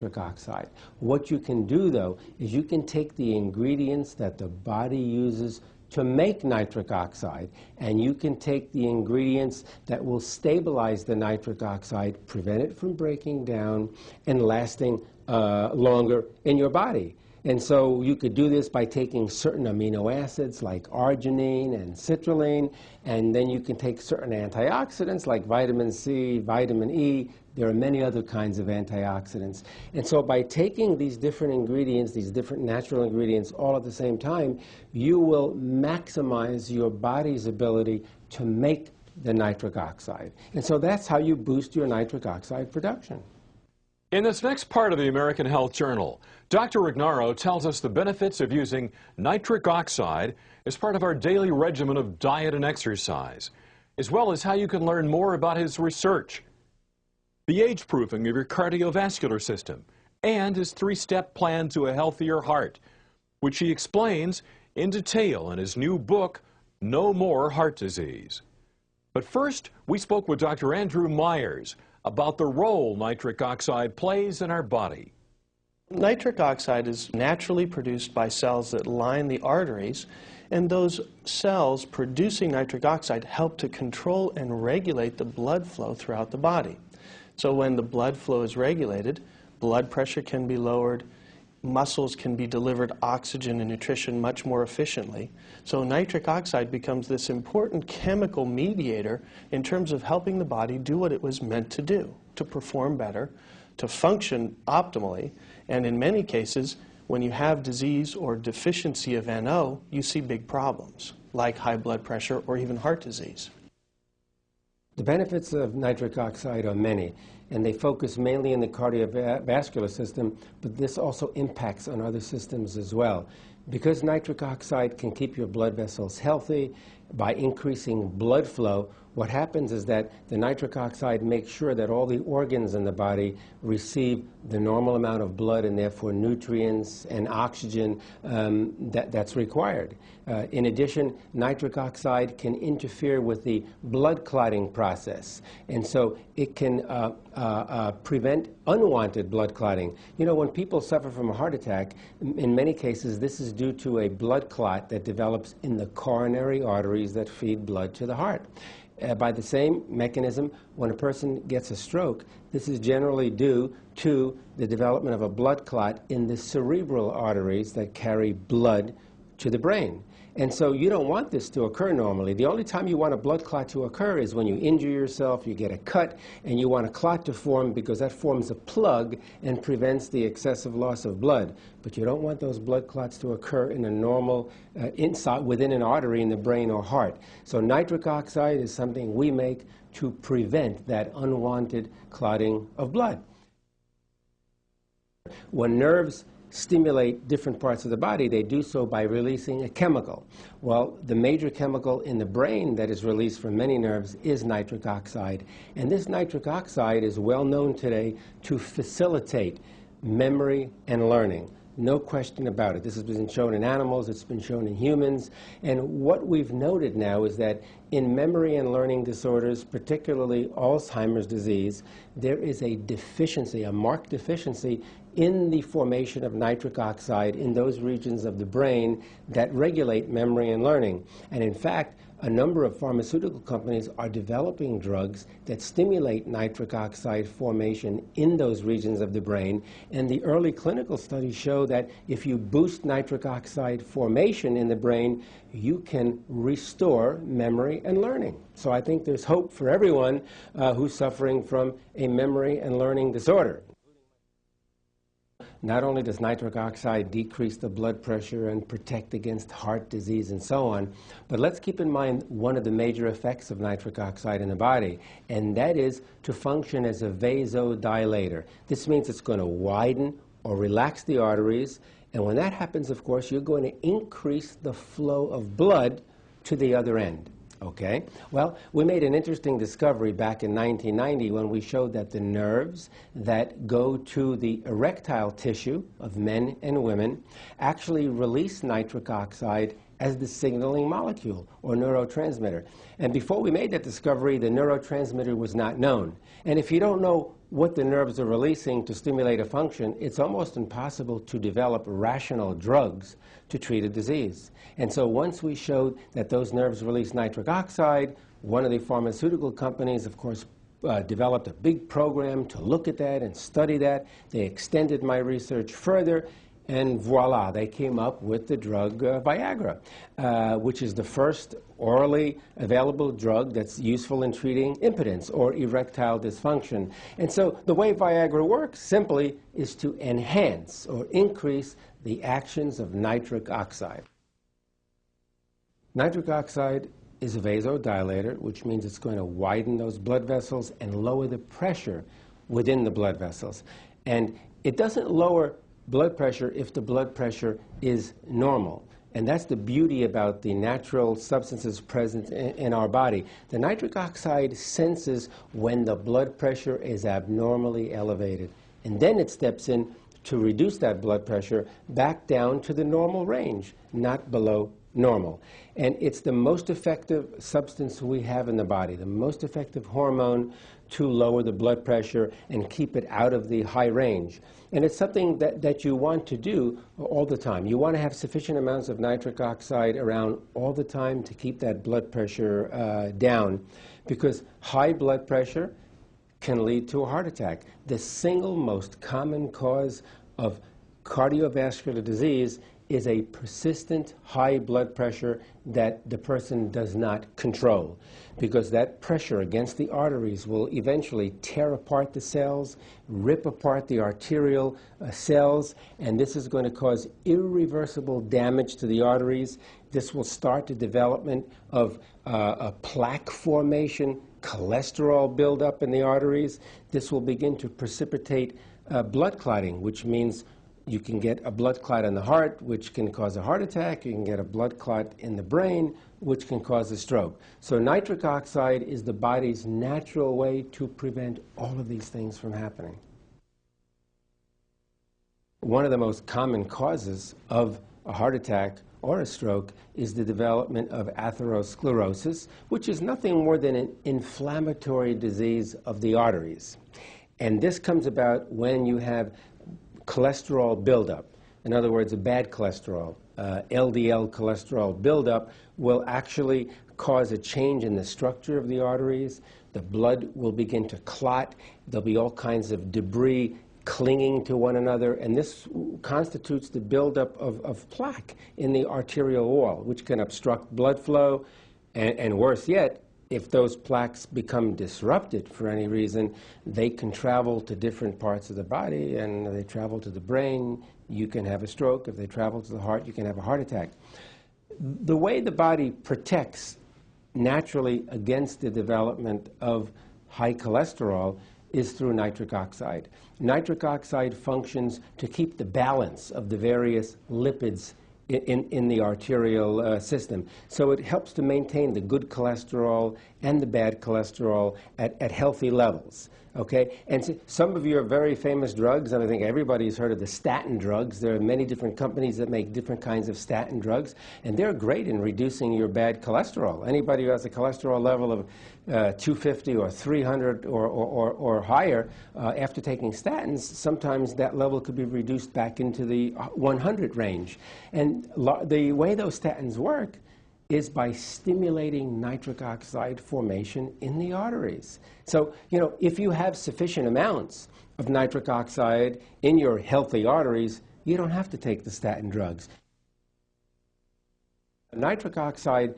nitric oxide. What you can do, though, is you can take the ingredients that the body uses to make nitric oxide, and you can take the ingredients that will stabilize the nitric oxide, prevent it from breaking down and lasting longer in your body. And so you could do this by taking certain amino acids like arginine and citrulline, and then you can take certain antioxidants like vitamin C, vitamin E. There are many other kinds of antioxidants. And so by taking these different ingredients, these different natural ingredients all at the same time, you will maximize your body's ability to make the nitric oxide. And so that's how you boost your nitric oxide production. In this next part of the American Health Journal, Dr. Ignarro tells us the benefits of using nitric oxide as part of our daily regimen of diet and exercise, as well as how you can learn more about his research, the age-proofing of your cardiovascular system, and his three-step plan to a healthier heart, which he explains in detail in his new book, No More Heart Disease. But first, we spoke with Dr. Andrew Myers about the role nitric oxide plays in our body. Nitric oxide is naturally produced by cells that line the arteries, and those cells producing nitric oxide help to control and regulate the blood flow throughout the body. So when the blood flow is regulated, blood pressure can be lowered, muscles can be delivered oxygen and nutrition much more efficiently. So nitric oxide becomes this important chemical mediator in terms of helping the body do what it was meant to do, to perform better, to function optimally, and in many cases, when you have disease or deficiency of NO, you see big problems, like high blood pressure or even heart disease. The benefits of nitric oxide are many, and they focus mainly in the cardiovascular system, but this also impacts on other systems as well. Because nitric oxide can keep your blood vessels healthy by increasing blood flow, what happens is that the nitric oxide makes sure that all the organs in the body receive the normal amount of blood and therefore nutrients and oxygen that's required. In addition, nitric oxide can interfere with the blood clotting process, and so it can prevent unwanted blood clotting. You know, when people suffer from a heart attack, in many cases this is due to a blood clot that develops in the coronary arteries that feed blood to the heart. By the same mechanism, when a person gets a stroke, this is generally due to the development of a blood clot in the cerebral arteries that carry blood to the brain. And so you don't want this to occur normally. The only time you want a blood clot to occur is when you injure yourself, you get a cut, and you want a clot to form because that forms a plug and prevents the excessive loss of blood. But you don't want those blood clots to occur in a normal, within an artery in the brain or heart. So nitric oxide is something we make to prevent that unwanted clotting of blood. When nerves stimulate different parts of the body, they do so by releasing a chemical. Well, the major chemical in the brain that is released from many nerves is nitric oxide. And this nitric oxide is well known today to facilitate memory and learning. No question about it. This has been shown in animals, it's been shown in humans, and what we've noted now is that in memory and learning disorders, particularly Alzheimer's disease, there is a deficiency, a marked deficiency in the formation of nitric oxide in those regions of the brain that regulate memory and learning. And in fact, a number of pharmaceutical companies are developing drugs that stimulate nitric oxide formation in those regions of the brain. And the early clinical studies show that if you boost nitric oxide formation in the brain, you can restore memory and learning. So I think there's hope for everyone who's suffering from a memory and learning disorder. Not only does nitric oxide decrease the blood pressure and protect against heart disease and so on, but let's keep in mind one of the major effects of nitric oxide in the body, and that is to function as a vasodilator. This means it's going to widen or relax the arteries, and when that happens, of course, you're going to increase the flow of blood to the other end. Okay? Well, we made an interesting discovery back in 1990 when we showed that the nerves that go to the erectile tissue of men and women actually release nitric oxide as the signaling molecule or neurotransmitter. And before we made that discovery, the neurotransmitter was not known. And if you don't know what the nerves are releasing to stimulate a function, it's almost impossible to develop rational drugs to treat a disease. And so once we showed that those nerves release nitric oxide, one of the pharmaceutical companies, of course, developed a big program to look at that and study that. They extended my research further, and voila, they came up with the drug Viagra, which is the first orally available drug that's useful in treating impotence or erectile dysfunction. And so the way Viagra works simply is to enhance or increase the actions of nitric oxide. Nitric oxide is a vasodilator, which means it's going to widen those blood vessels and lower the pressure within the blood vessels. And it doesn't lower blood pressure if the blood pressure is normal. And that's the beauty about the natural substances present in our body. The nitric oxide senses when the blood pressure is abnormally elevated. And then it steps in to reduce that blood pressure back down to the normal range, not below normal. And it's the most effective substance we have in the body, the most effective hormone to lower the blood pressure and keep it out of the high range. And it's something that you want to do all the time. You want to have sufficient amounts of nitric oxide around all the time to keep that blood pressure down, because high blood pressure can lead to a heart attack. The single most common cause of cardiovascular disease is a persistent high blood pressure that the person does not control, because that pressure against the arteries will eventually tear apart the cells, rip apart the arterial cells, and this is going to cause irreversible damage to the arteries. This will start the development of a plaque formation, cholesterol buildup in the arteries. This will begin to precipitate blood clotting, which means you can get a blood clot in the heart, which can cause a heart attack. You can get a blood clot in the brain, which can cause a stroke. So nitric oxide is the body's natural way to prevent all of these things from happening. One of the most common causes of a heart attack or a stroke is the development of atherosclerosis, which is nothing more than an inflammatory disease of the arteries. And this comes about when you have cholesterol buildup. In other words, a bad cholesterol, LDL cholesterol buildup will actually cause a change in the structure of the arteries. The blood will begin to clot. There'll be all kinds of debris clinging to one another, and this constitutes the buildup of plaque in the arterial wall, which can obstruct blood flow, and worse yet, if those plaques become disrupted for any reason, they can travel to different parts of the body, and they travel to the brain. You can have a stroke. If they travel to the heart, you can have a heart attack. The way the body protects naturally against the development of high cholesterol is through nitric oxide. Nitric oxide functions to keep the balance of the various lipids in the arterial system. So it helps to maintain the good cholesterol and the bad cholesterol at healthy levels. Okay? And so some of your very famous drugs, and I think everybody's heard of the statin drugs. There are many different companies that make different kinds of statin drugs, and they're great in reducing your bad cholesterol. Anybody who has a cholesterol level of 250 or 300 or higher, after taking statins, sometimes that level could be reduced back into the 100 range. And the way those statins work is by stimulating nitric oxide formation in the arteries. So, if you have sufficient amounts of nitric oxide in your healthy arteries, you don't have to take the statin drugs. Nitric oxide